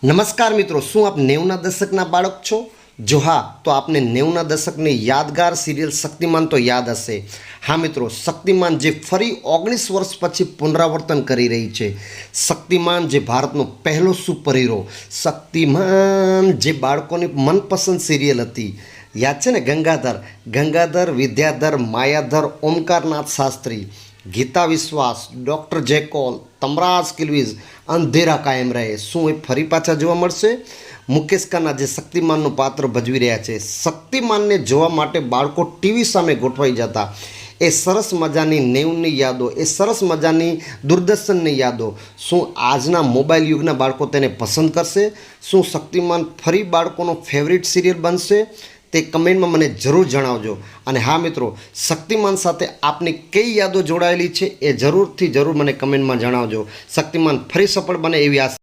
નમસ્કાર મિત્રો, શું આપ 90ના દશકના બાળક છો? જો હા, તો આપને 90ના દશકની યાદગાર સિરિયલ શક્તિમાન તો યાદ હશે. હા મિત્રો, શક્તિમાન જે ફરી 19 વર્ષ પછી પુનરાવર્તન કરી રહી છે. શક્તિમાન જે ભારતનો પહેલો સુપર હીરો, શક્તિમાન જે બાળકોની મનપસંદ સિરિયલ હતી. યાદ છે ને? ગંગાધર, વિદ્યાધર, માયાધર, ઓમકારનાથ શાસ્ત્રી, ગીતા વિશ્વાસ, ડૉક્ટર જેકોલ, તમરાજ કિલ્વીઝ, અંધેરા કાયમ રહે. શું એ ફરી પાછા જોવા મળશે? મુકેશ ખન્ના જે શક્તિમાનનું પાત્ર ભજવી રહ્યા છે. શક્તિમાનને જોવા માટે બાળકો ટીવી સામે ગોઠવાઈ જતા. એ સરસ મજાની 90ની યાદો, એ સરસ મજાની દૂરદર્શનની યાદો, શું આજના મોબાઈલ યુગના બાળકો તેને પસંદ કરશે? શું શક્તિમાન ફરી બાળકોનો ફેવરિટ સિરિયલ બનશે? તે કમેન્ટમાં મને જરૂર જણાવજો. અને હા મિત્રો, શક્તિમાન સાથે આપની કઈ યાદો જોડાયેલી છે એ જરૂર મને કમેન્ટમાં જણાવજો. શક્તિમાન ફરી સફળ બને એવી આશા.